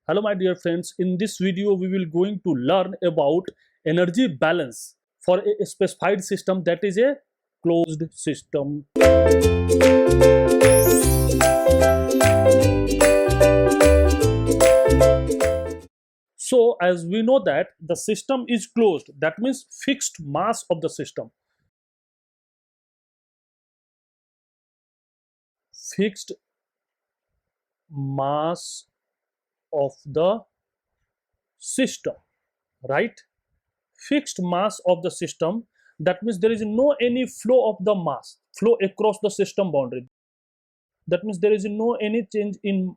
Hello my dear friends, in this video we will going to learn about energy balance for a specified system, that is a closed system. So as we know that the system is closed, that means fixed mass of the system. Fixed mass of the system, right? Fixed mass of the system, that means there is no any flow of the mass flow across the system boundary. That means there is no any change in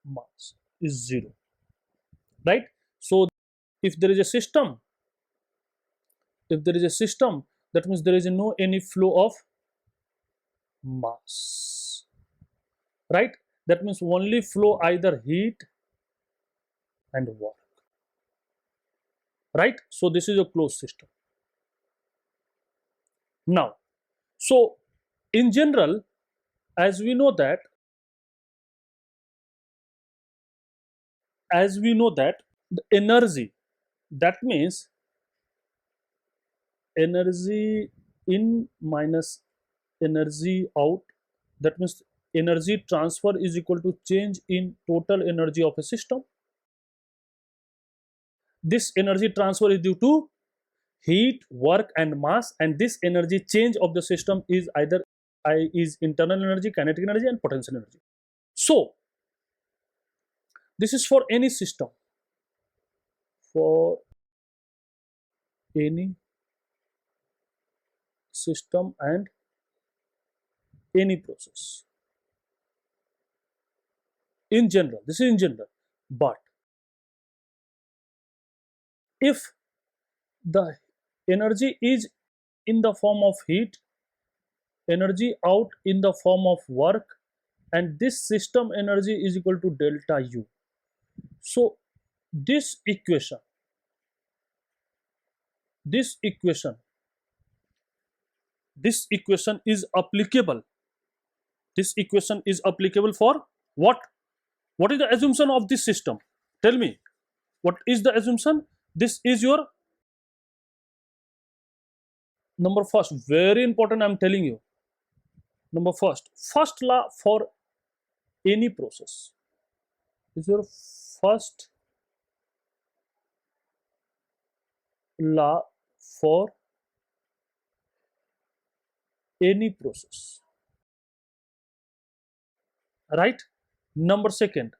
mass, is zero, right? So if there is a system, if there is a system, that means there is no any flow of mass, right? That means only flow either heat and work, right? So this is a closed system. Now, so in general, as we know that the energy, that means energy in minus energy out, that means energy transfer is equal to change in total energy of a system. This energy transfer is due to heat, work and mass, and this energy change of the system is either is internal energy, kinetic energy and potential energy. So this is for any system, for any system and any process. In general, this is in general. But if the energy is in the form of heat, energy out in the form of work, and this system energy is equal to delta U. So this equation, this equation is applicable. This equation is applicable for what? What is the assumption of this system? Tell me, what is the assumption? This is your number first, very important, I'm telling you. Number first law for any process is your first law for any process, right? Number second,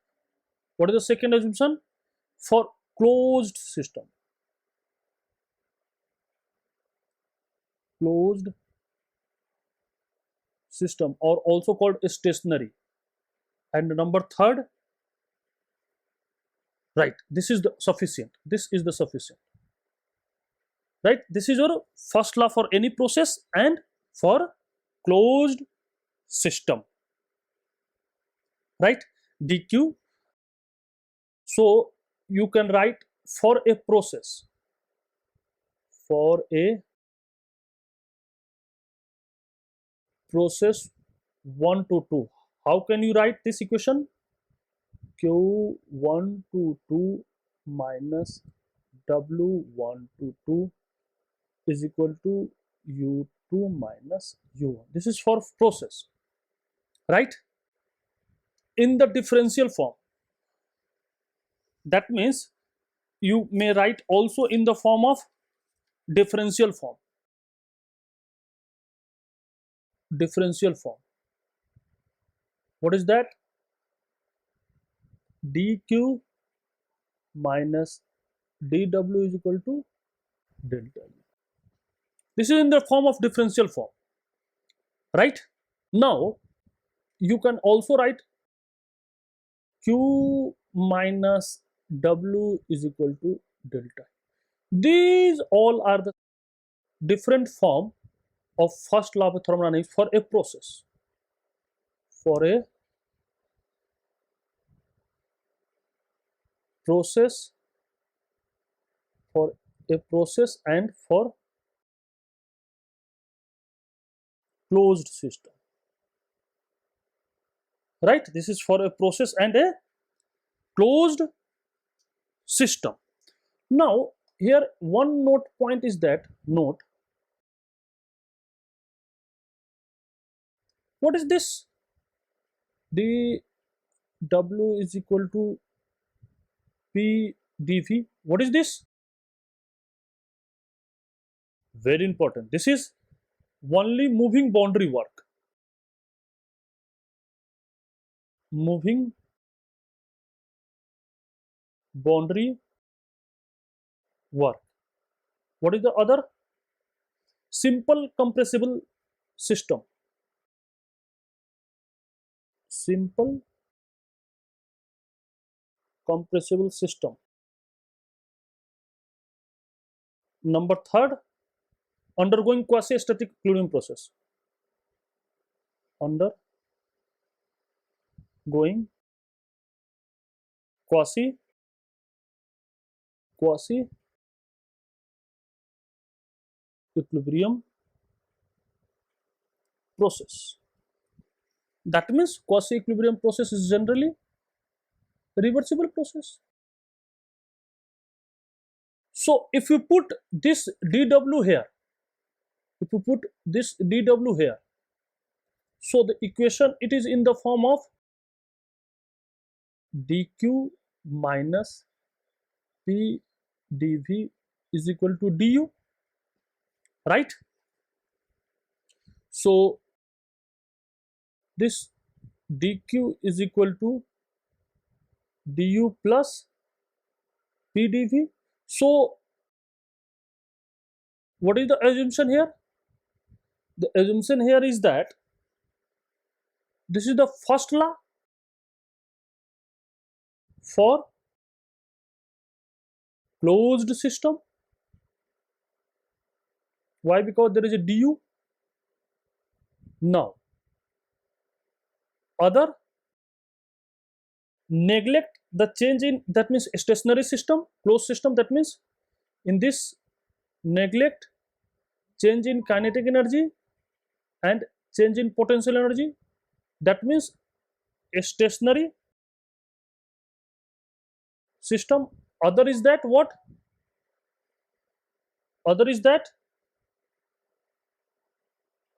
what is the second assumption? For closed system, closed system, or also called stationary. And number third, right, this is the sufficient, this is the sufficient, right? This is your first law for any process and for closed system, right? Dq. So you can write for a process, for a process 1 to 2, how can you write this equation? Q1 to 2 minus W1 to 2 is equal to U2 minus U1. This is for process, right? In the differential form, that means you may write also in the form of differential form. Differential form, what is that? dq minus dw is equal to delta U. This is in the form of differential form, right? Now you can also write q minus w is equal to delta. These all are the different form of first law of thermodynamics for a process, for a process, for a process and for closed system, right? This is for a process and a closed system. Now here one note point is that, note, what is this? dw is equal to p dv. What is this? Very important. This is only moving boundary work. Moving boundary work. What is the other? Simple compressible system. Simple compressible system. Number third, undergoing quasi-static equilibrium process. Undergoing quasi equilibrium process. That means quasi equilibrium process is generally reversible process. So if you put this dw here, so the equation, it is in the form of dq minus p dv is equal to du, right? So this dq is equal to du plus p dv. So what is the assumption here? The assumption here is that this is the first law for closed system. Why? Because there is a du. Now other, neglect the change in, that means stationary system, closed system, that means in this neglect change in kinetic energy and change in potential energy. That means a stationary system. Other is that what? Other is that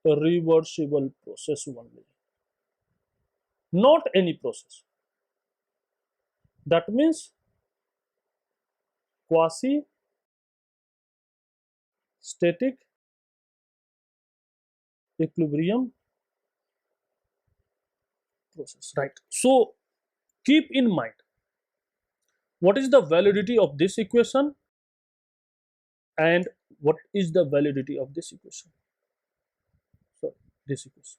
a reversible process only, not any process. That means quasi static equilibrium process, right? So keep in mind what is the validity of this equation and what is the validity of this equation. So this equation,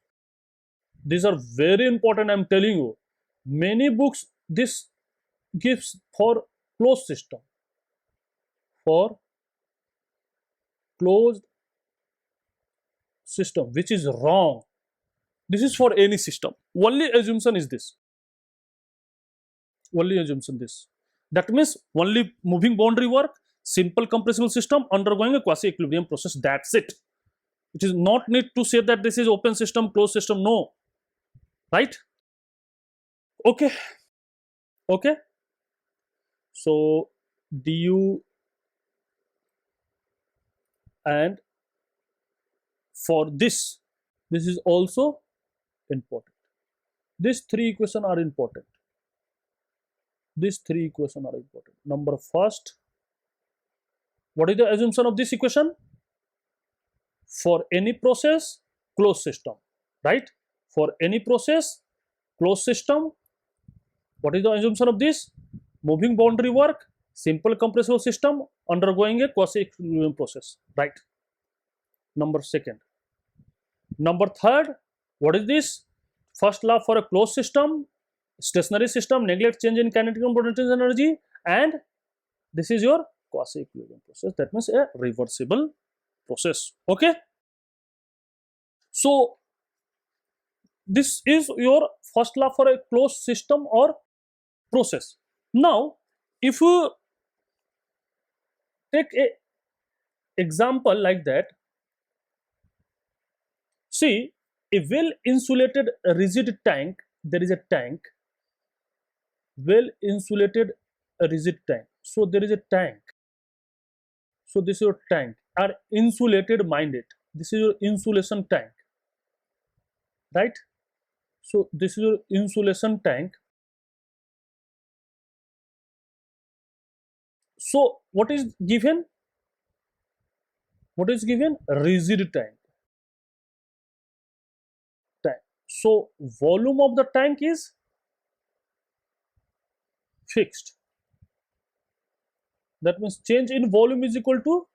these are very important. I'm telling you, many books this gives for closed system, for closed system, which is wrong. This is for any system. Only assumption is this. Only assumption this. That means only moving boundary work, simple compressible system undergoing a quasi equilibrium process. That's it. It is not need to say that this is open system, closed system. No, right? Okay. Okay. So du, and for this is also important. These three equations are important. These three equations are important. Number first, what is the assumption of this equation? For any process, closed system, right? For any process, closed system, what is the assumption of this? Moving boundary work, simple compressible system undergoing a quasi equilibrium process, right? Number second. Number third, what is this? First law for a closed system, stationary system, neglect change in kinetic and potential energy, and this is your quasi equilibrium process. That means a reversible process. Okay. So this is your first law for a closed system or process. Now if you take a example like that, see, a well insulated rigid tank, there is a tank, well insulated a rigid tank. So there is a tank. So this is your tank, are insulated, mind it. This is your insulation tank, right? So this is your insulation tank. So what is given? What is given? Rigid tank. Tank. So volume of the tank is fixed. That means change in volume is equal to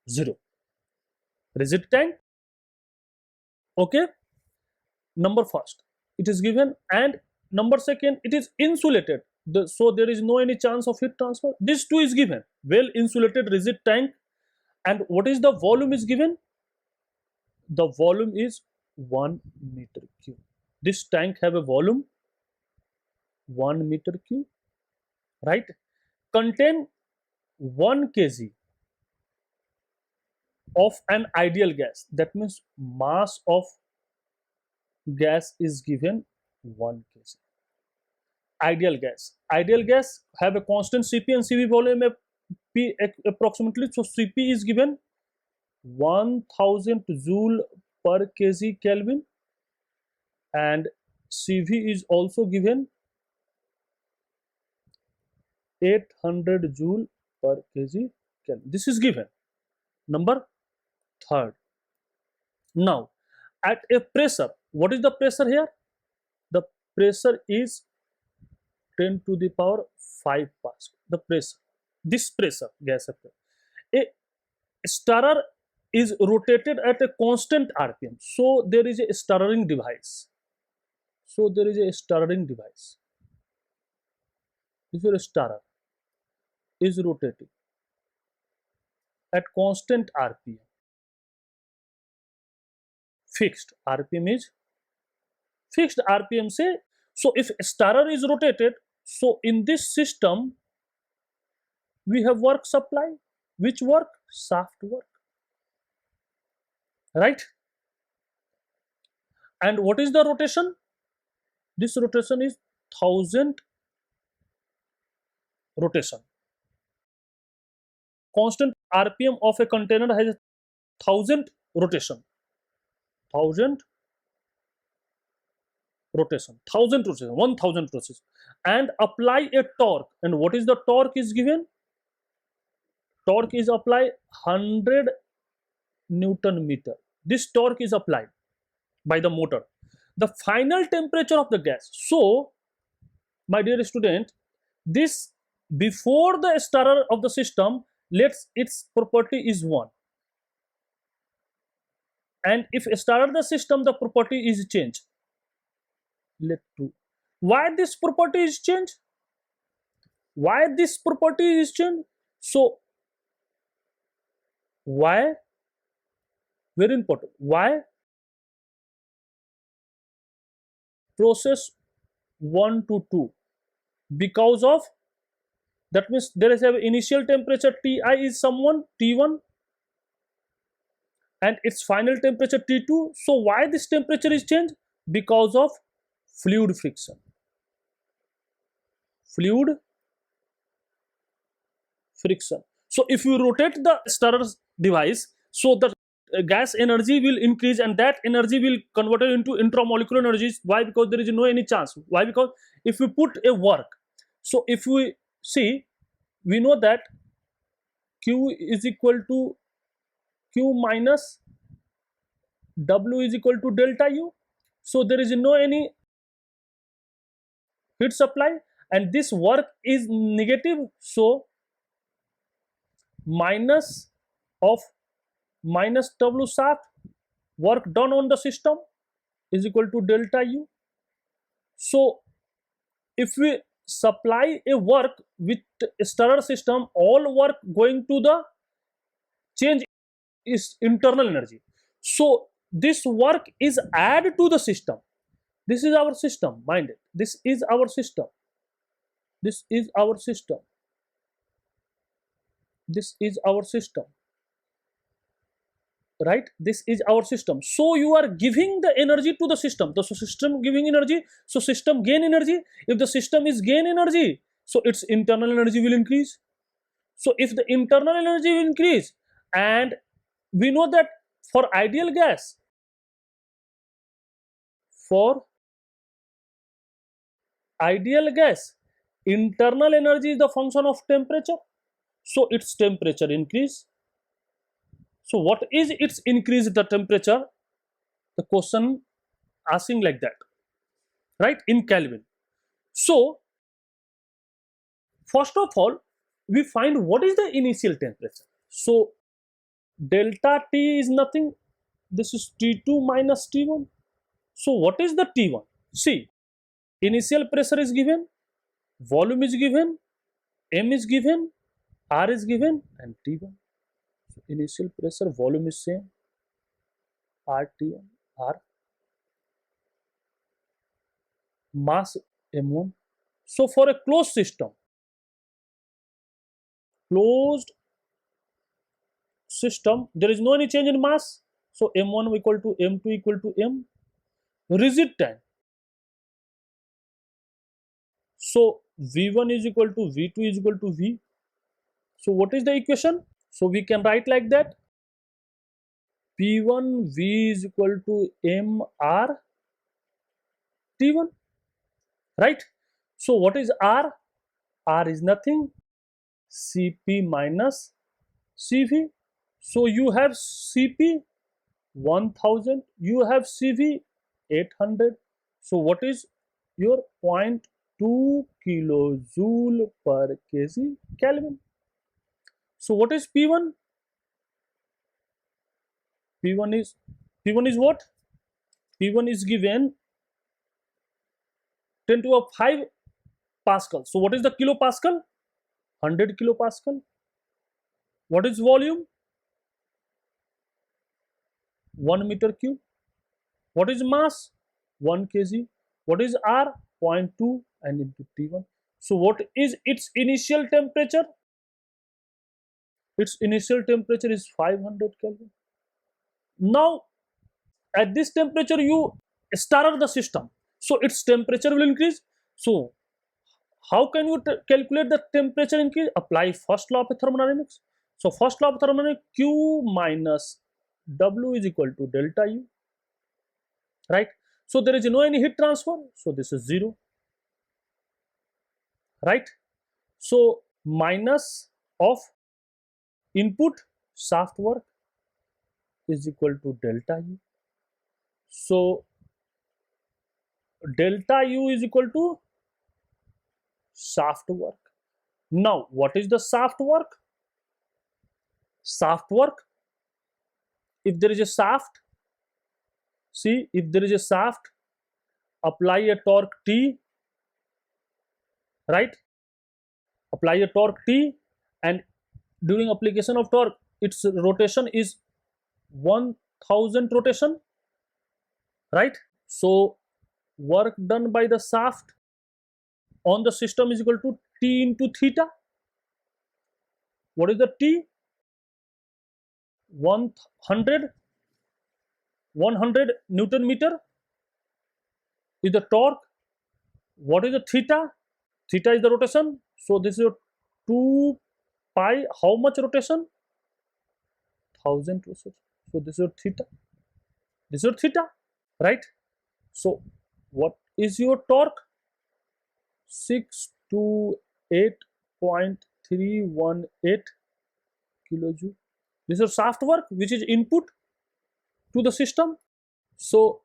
0. Rigid tank. Okay. Number first, it is given, and number second, it is insulated. So there is no any chance of heat transfer. This too is given. Well insulated rigid tank. And what is the volume is given? The volume is 1 meter cube. This tank have a volume 1 meter cube, right? Contain 1 kg of an ideal gas. That means mass of gas is given 1 kg. Ideal gas. Ideal gas have a constant Cp and Cv volume P approximately. So Cp is given 1000 joule per kg Kelvin, and Cv is also given 800 joule per kg Kelvin. This is given. Number third. Now, at a pressure, what is the pressure here? The pressure is 10 to the power 5 Pascal. The pressure, this pressure, gas pressure. A stirrer is rotated at a constant RPM. So there is a stirring device. So there is a stirring device. If your stirrer is rotating at constant RPM, fixed RPM is fixed RPM say. So if stirrer is rotated, so in this system we have work supply. Which work? Shaft work, right? And what is the rotation? This rotation is 1000 rotation. Constant RPM of a container has 1000 rotation. 1000 rotation, 1000 rotation, 1000 rotation, and apply a torque. And what is the torque is given? Torque is applied 100 Newton meter. This torque is applied by the motor. The final temperature of the gas. So, my dear student, this before the stirrer of the system, let's its property is 1. And if stirrer the system, the property is changed. Let 2. Why this property is changed? Why this property is changed? So, why? Very important. Why? Process 1 to 2. Because of, that means there is an initial temperature Ti is someone T1 and its final temperature T2. So why this temperature is changed? Because of fluid friction. Fluid friction. So if you rotate the stirrer device, so the gas energy will increase, and that energy will convert it into intramolecular energies. Why? Because there is no any chance. Why? Because if we put a work, so if we see, we know that Q is equal to Q minus W is equal to delta U. So there is no any heat supply, and this work is negative. So minus of minus W shaft, work done on the system, is equal to delta U. So if we supply a work with a stirrer system, all work going to the change is internal energy. So this work is added to the system. This is our system, mind it. This is our system. This is our system. This is our system. Right? This is our system. So you are giving the energy to the system. The system giving energy, so system gain energy. If the system is gain energy, so its internal energy will increase. So if the internal energy will increase, and we know that for ideal gas, for ideal gas, internal energy is the function of temperature, so its temperature increase. So what is its increase the temperature? The question asking like that, right, in Kelvin. So first of all, we find what is the initial temperature. So delta T is nothing, this is T2 minus T1. So what is the T1? See, initial pressure is given, volume is given, M is given, R is given, and T1. So initial pressure, volume is same, RT1, R, mass M1. So for a closed system, there is no any change in mass. So M1 equal to M2 equal to M. Rigid time. So V1 is equal to V2 is equal to V. So what is the equation? So we can write like that. P1 V is equal to MR T1. Right? So what is R? R is nothing. Cp minus Cv. So you have Cp 1000, you have Cv 800. So what is your 0.2 kilojoule per kg Kelvin? So what is P1? P1 is what? P1 is given 10 to the 5 Pascal. So what is the kilopascal? 100 kilopascal. What is volume? 1 meter cube. What is mass? 1 kg. What is R? 0.2 and into T1. So what is its initial temperature? Its initial temperature is 500 Kelvin. Now at this temperature you start the system, so its temperature will increase. So how can you calculate the temperature increase? Apply first law of thermodynamics. So first law of thermodynamics, Q minus W is equal to delta U, right? So there is no any heat transfer, so this is 0, right? So minus of input shaft work is equal to delta U. So delta U is equal to shaft work. Now what is the shaft work? Shaft work, if there is a shaft, see, if there is a shaft, apply a torque T, right? Apply a torque T, and during application of torque, its rotation is 1000 rotation, right? So work done by the shaft on the system is equal to T into theta. What is the T? 100 Newton meter is the torque. What is the theta? Theta is the rotation. So this is your 2 pi. How much rotation? 1000 rotation. So this is your theta. This is your theta, right? So what is your torque? 628.318 kilojoule. This is shaft work, which is input to the system. So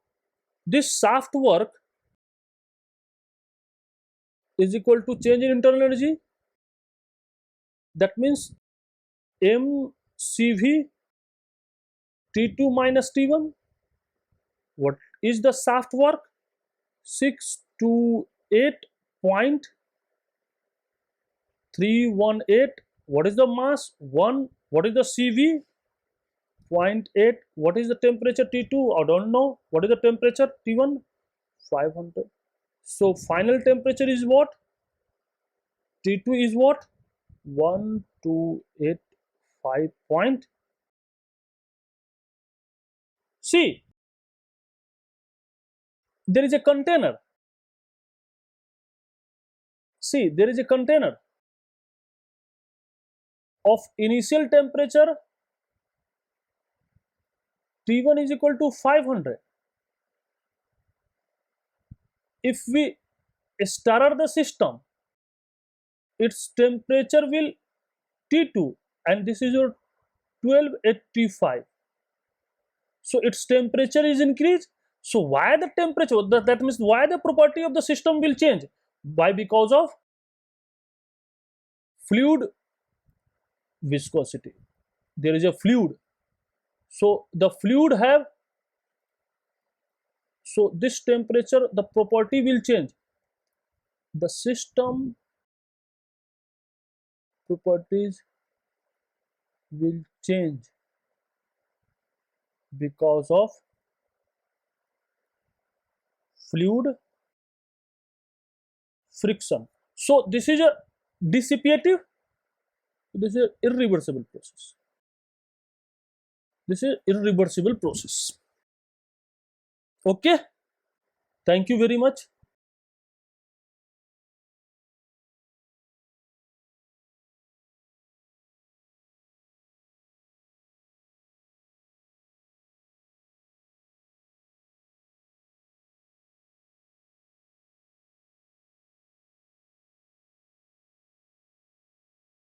this shaft work is equal to change in internal energy. That means mCv T2 minus T1. What is the shaft work? 628.318. What is the mass? 1. What is the Cv? 0.8. What is the temperature? T2? I don't know. What is the temperature? T1? 500. So final temperature is what? T2 is what? 1285 point. See, there is a container. see, there is a container of initial temperature T1 is equal to 500. If we stir the system, its temperature will T2, and this is your 12 at T5. So its temperature is increased. So why the temperature? That means why the property of the system will change? Why? Because of fluid viscosity. There is a fluid. So the fluid have, so this temperature, the property will change. The system properties will change because of fluid friction. So this is a dissipative, this is an irreversible process. This is irreversible process. Okay, thank you very much.